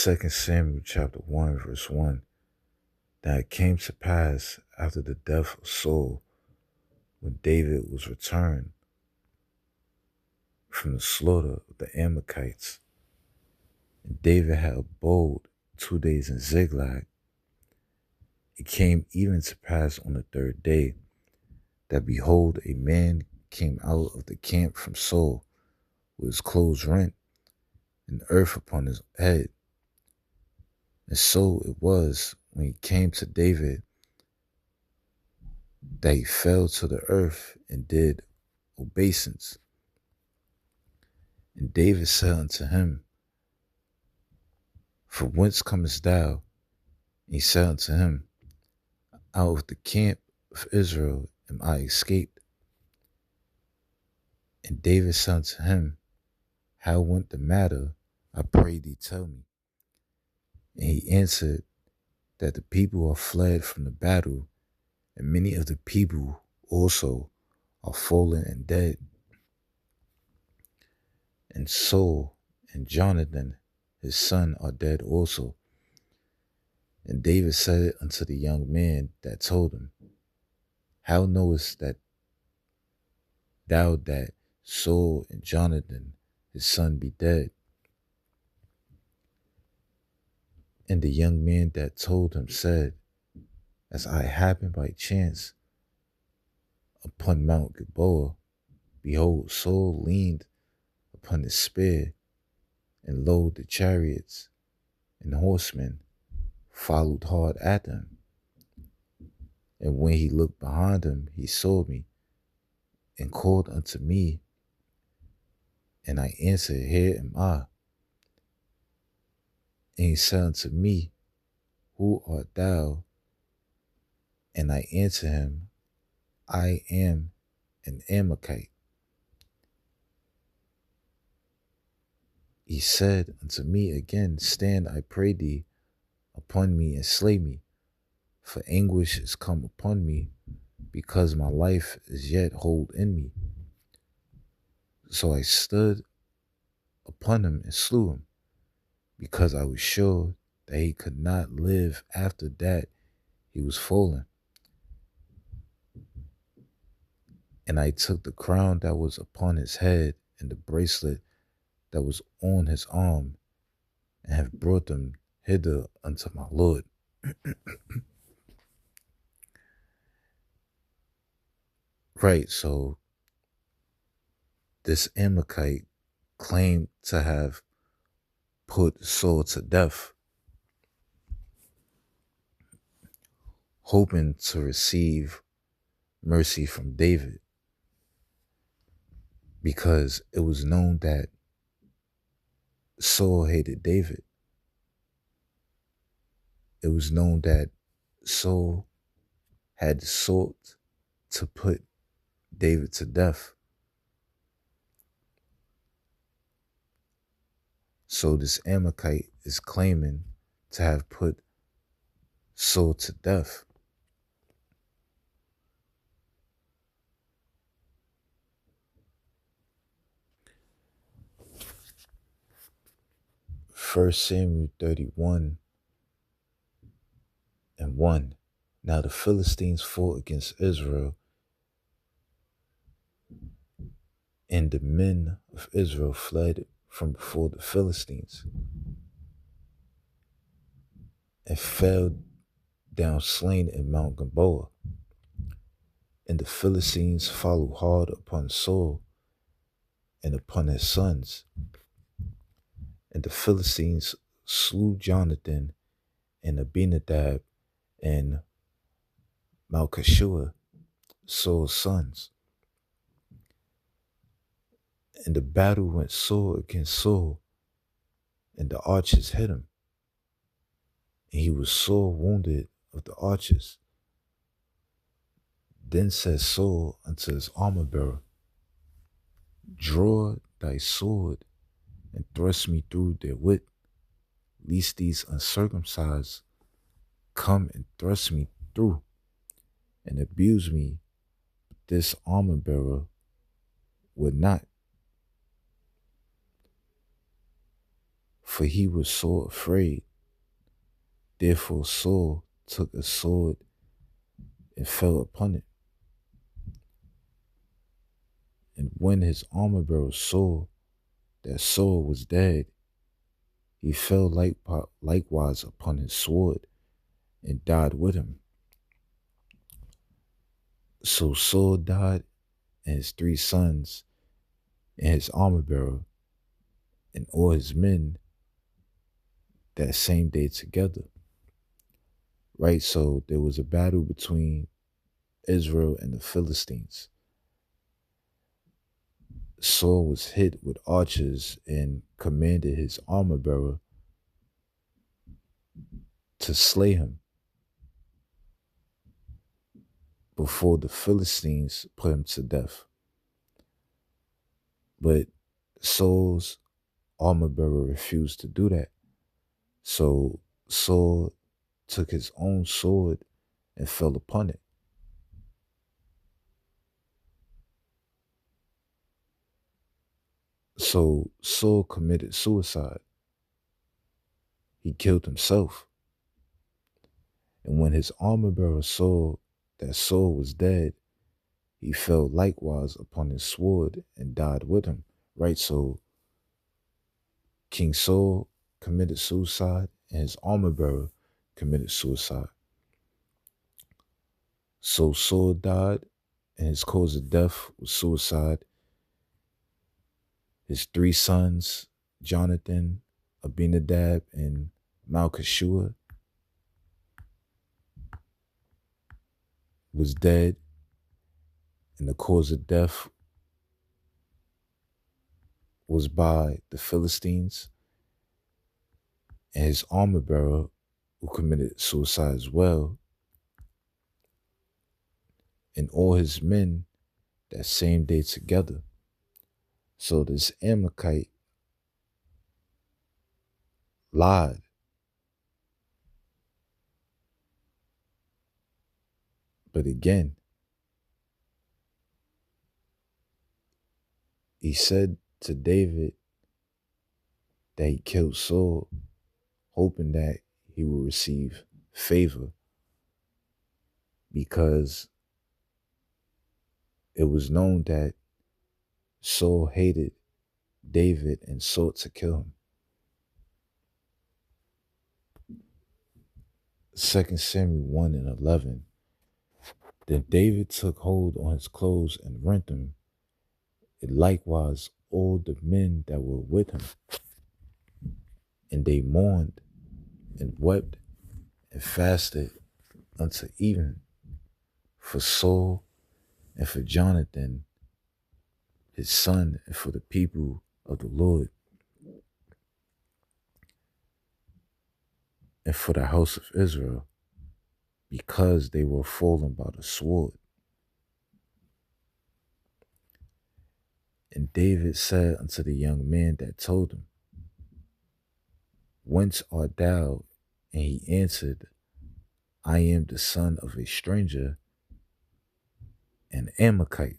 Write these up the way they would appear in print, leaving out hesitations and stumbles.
2 Samuel chapter 1 verse 1. Now it came to pass after the death of Saul, when David was returned from the slaughter of the Amalekites, and David had abode 2 days in Ziklag. It came even to pass on the third day that, behold, a man came out of the camp from Saul with his clothes rent and earth upon his head. And so it was, when he came to David, that he fell to the earth and did obeisance. And David said unto him, From whence comest thou? And he said unto him, Out of the camp of Israel am I escaped. And David said unto him, How went the matter? I pray thee tell me. And he answered, That the people are fled from the battle, and many of the people also are fallen and dead. And Saul and Jonathan his son are dead also. And David said unto the young man that told him, How knowest thou that Saul and Jonathan his son be dead? And the young man that told him said, As I happened by chance upon Mount Gilboa, behold, Saul leaned upon his spear, and lo, the chariots and horsemen followed hard after him. And when he looked behind him, he saw me, and called unto me, and I answered, Here am I. And he said unto me, Who art thou? And I answered him, I am an Amalekite. He said unto me again, Stand, I pray thee, upon me and slay me, for anguish is come upon me, because my life is yet hold in me. So I stood upon him and slew him, because I was sure that he could not live after that he was fallen. And I took the crown that was upon his head and the bracelet that was on his arm, and have brought them hither unto my Lord. Right, so this Amalekite claimed to have put Saul to death, hoping to receive mercy from David, because it was known that Saul hated David. It was known that Saul had sought to put David to death. So this Amalekite is claiming to have put Saul to death. First Samuel 31 and 1. Now the Philistines fought against Israel, and the men of Israel fled from before the Philistines, and fell down slain in Mount Gilboa. And the Philistines followed hard upon Saul and upon his sons. And the Philistines slew Jonathan and Abinadab and Malchishua, Saul's sons. And the battle went sore against Saul, and the archers hit him, and he was sore wounded of the archers. Then said Saul unto his armor-bearer, Draw thy sword, and thrust me through therewith, lest these uncircumcised come and thrust me through, and abuse me. But this armor-bearer would not. for he was so afraid. Therefore Saul took a sword and fell upon it. And when his armor bearer saw that Saul was dead, he fell likewise upon his sword and died with him. So Saul died, and his 3 sons, and his armor bearer, and all his men that same day together. Right? So there was a battle between Israel and the Philistines. Saul was hit with archers and commanded his armor bearer to slay him before the Philistines put him to death. But Saul's armor bearer refused to do that. So Saul took his own sword and fell upon it. So Saul committed suicide. He killed himself. And when his armor bearer saw that Saul was dead, he fell likewise upon his sword and died with him. Right? So King Saul committed suicide and his armor bearer committed suicide. So Saul died, and his cause of death was suicide. His 3 sons, Jonathan, Abinadab, and Malchishua, was dead, and the cause of death was by the Philistines. And his armor bearer, who committed suicide as well, and all his men that same day together. So this Amalekite lied. But again, he said to David that he killed Saul, hoping that he will receive favor, because it was known that Saul hated David and sought to kill him. 2 Samuel 1 and 11. Then David took hold on his clothes and rent them, and likewise all the men that were with him. And they mourned and wept and fasted unto even for Saul and for Jonathan, his son, and for the people of the Lord, and for the house of Israel, because they were fallen by the sword. And David said unto the young man that told him, Whence art thou? And he answered, I am the son of a stranger, an Amalekite.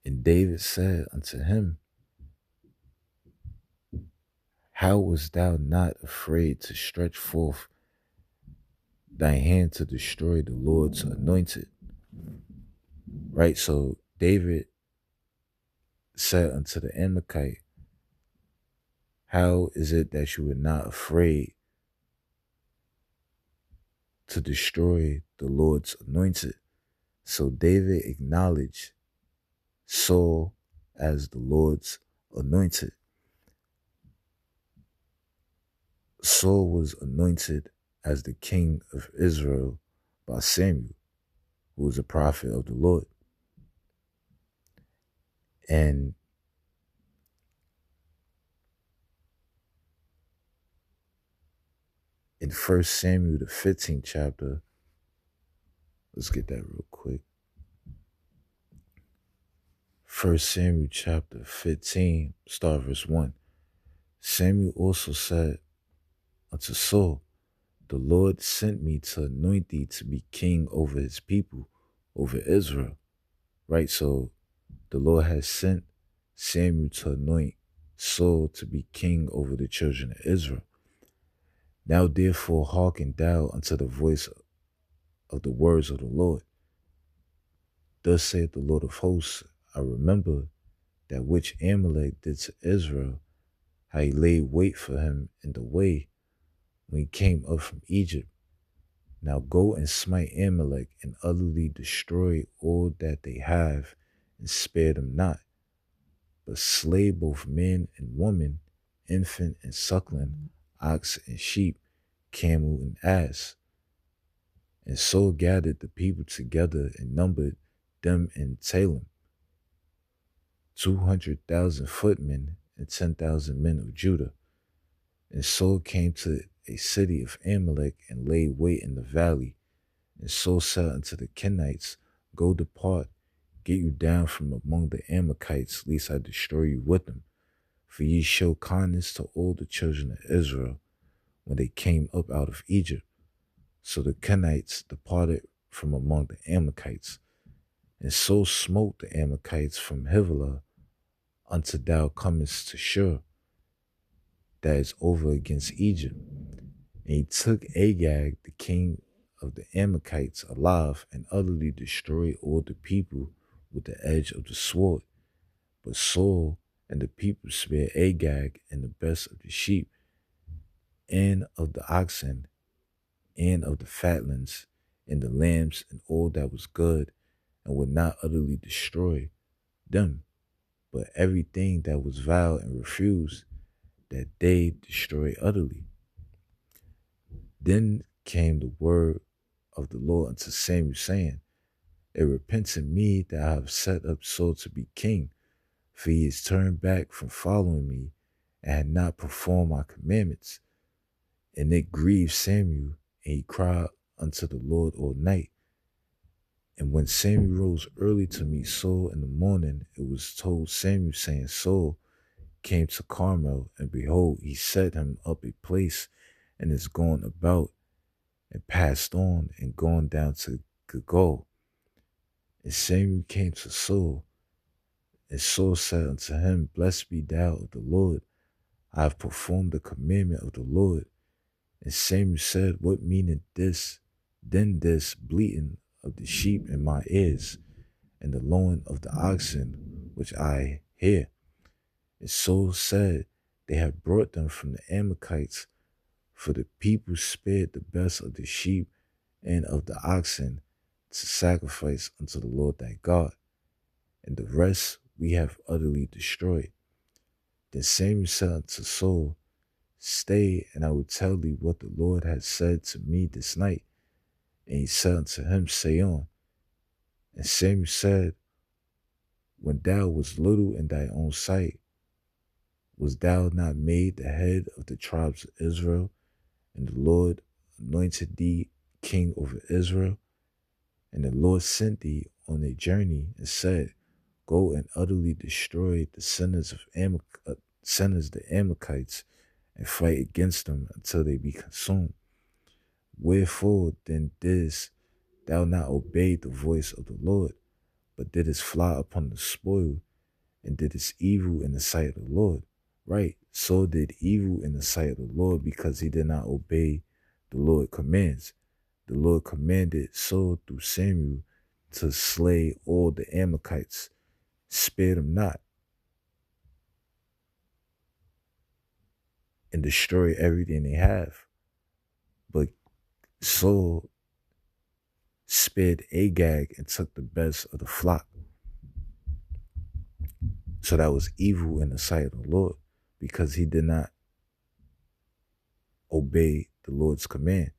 And David said unto him, How wast thou not afraid to stretch forth thy hand to destroy the Lord's anointed? Right? So David said unto the Amalekite, How is it that you were not afraid to destroy the Lord's anointed? So David acknowledged Saul as the Lord's anointed. Saul was anointed as the king of Israel by Samuel, who was a prophet of the Lord. And in 1 Samuel, the 15th chapter, let's get that real quick. 1 Samuel chapter 15, start verse 1. Samuel also said unto Saul, The Lord sent me to anoint thee to be king over his people, over Israel. Right? So the Lord has sent Samuel to anoint Saul to be king over the children of Israel. Now therefore hearken thou unto the voice of the words of the Lord. Thus saith the Lord of hosts, I remember that which Amalek did to Israel, how he laid wait for him in the way when he came up from Egypt. Now go and smite Amalek and utterly destroy all that they have, and spare them not, but slay both man and woman, infant and suckling, ox and sheep, camel and ass. And Saul gathered the people together and numbered them in Salem, 200,000 footmen and 10,000 men of Judah. And Saul came to a city of Amalek and laid wait in the valley. And Saul said unto the Kenites, Go depart, get you down from among the Amalekites, lest I destroy you with them. For ye show kindness to all the children of Israel when they came up out of Egypt. So the Kenites departed from among the Amalekites. And Saul smote the Amalekites from Havilah until thou comest to Shur, that is over against Egypt. And he took Agag, the king of the Amalekites, alive, and utterly destroyed all the people with the edge of the sword. But Saul and the people spared Agag and the best of the sheep, and of the oxen, and of the fatlings, and the lambs, and all that was good, and would not utterly destroy them. But everything that was vile and refused, that they destroy utterly. Then came the word of the Lord unto Samuel, saying, It repents in me that I have set up Saul to be king, for he is turned back from following me, and had not performed my commandments. And it grieved Samuel, and he cried unto the Lord all night. And when Samuel rose early to meet Saul in the morning, it was told Samuel, saying, Saul came to Carmel, and behold, he set him up a place, and is gone about, and passed on, and gone down to Gilgal. And Samuel came to Saul, and Saul said unto him, Blessed be thou of the Lord, I have performed the commandment of the Lord. And Samuel said, What meaneth this? Then this bleating of the sheep in my ears, and the lowing of the oxen which I hear. And Saul said, They have brought them from the Amalekites, for the people spared the best of the sheep and of the oxen to sacrifice unto the Lord thy God, and the rest we have utterly destroyed. Then Samuel said unto Saul, Stay, and I will tell thee what the Lord has said to me this night. And he said unto him, Say on. And Samuel said, When thou wast little in thy own sight, was thou not made the head of the tribes of Israel? And the Lord anointed thee king over Israel. And the Lord sent thee on a journey and said, Go and utterly destroy the sinners the Amalekites, and fight against them until they be consumed. Wherefore then didst thou not obey the voice of the Lord, but didst fly upon the spoil, and didst evil in the sight of the Lord? Right, Saul did evil in the sight of the Lord because he did not obey the Lord's commands. The Lord commanded Saul through Samuel to slay all the Amalekites, spare them not, and destroy everything they have. But Saul spared Agag and took the best of the flock. So that was evil in the sight of the Lord, because he did not obey the Lord's command.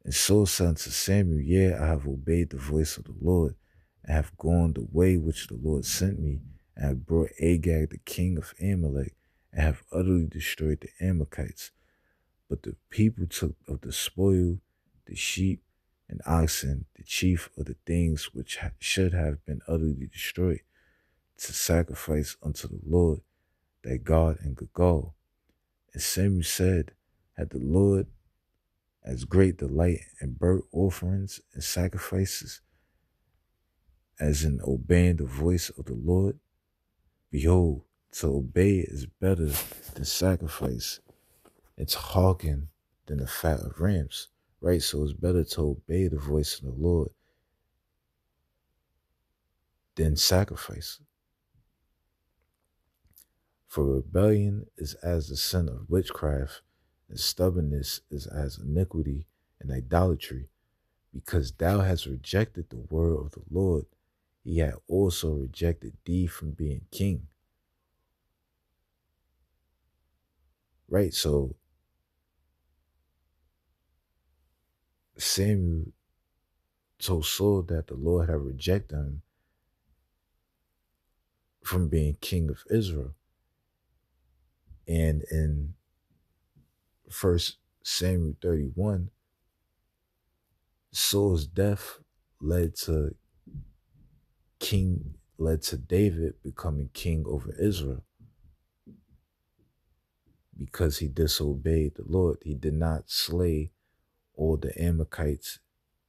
And Saul said unto Samuel, Yea, I have obeyed the voice of the Lord, and have gone the way which the Lord sent me, and have brought Agag the king of Amalek, and have utterly destroyed the Amalekites. But the people took of the spoil, the sheep and oxen, the chief of the things which should have been utterly destroyed, to sacrifice unto the Lord thy God in Gilgal. And Samuel said, Had the Lord as great delight in burnt offerings and sacrifices as in obeying the voice of the Lord? Behold, To obey is better than sacrifice. It's hearken than the fat of rams, right? So it's better to obey the voice of the Lord than sacrifice. For rebellion is as the sin of witchcraft, and stubbornness is as iniquity and idolatry. Because thou hast rejected the word of the Lord, he had also rejected thee from being king. Right? So Samuel told Saul that the Lord had rejected him from being king of Israel. And in First Samuel 31, Saul's death led to David becoming king over Israel because he disobeyed the Lord. He did not slay all the Amalekites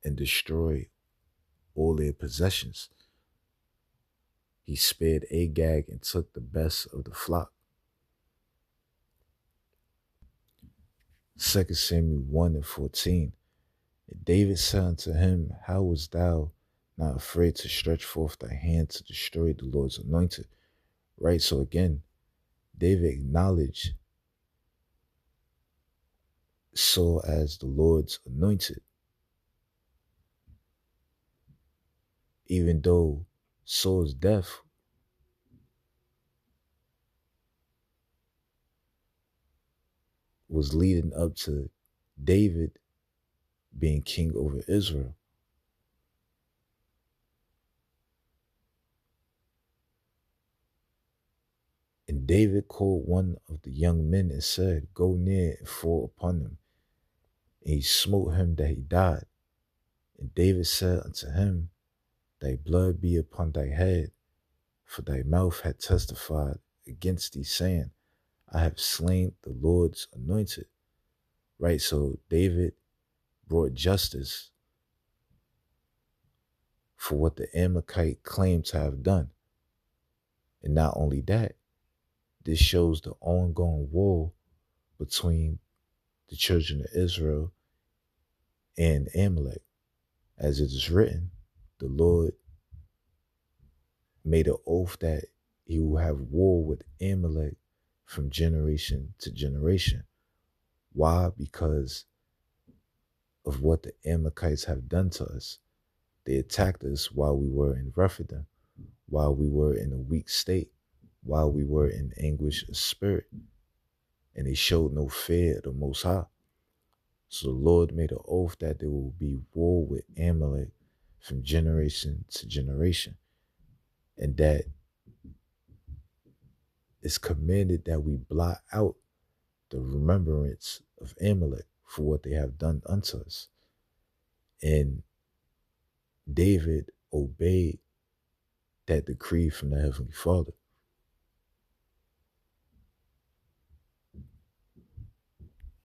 and destroy all their possessions. He spared Agag and took the best of the flock. 2 Samuel 1 and 14. And David said unto him, how wast thou not afraid to stretch forth thy hand to destroy the Lord's anointed? Right? So again, David acknowledged Saul as the Lord's anointed, even though Saul's death was leading up to David being king over Israel. And David called one of the young men and said, go near and fall upon him. And he smote him that he died. And David said unto him, thy blood be upon thy head, for thy mouth had testified against thee, saying, I have slain the Lord's anointed. Right? So David brought justice for what the Amalekite claimed to have done. And not only that, this shows the ongoing war between the children of Israel and Amalek. As it is written, the Lord made an oath that he will have war with Amalek from generation to generation. Why? Because of what the Amalekites have done to us. They attacked us while we were in Rephidim, while we were in a weak state, while we were in anguish of spirit, and they showed no fear of the Most High. So the Lord made an oath that there will be war with Amalek from generation to generation, and that it's commanded that we blot out the remembrance of Amalek for what they have done unto us. And David obeyed that decree from the Heavenly Father.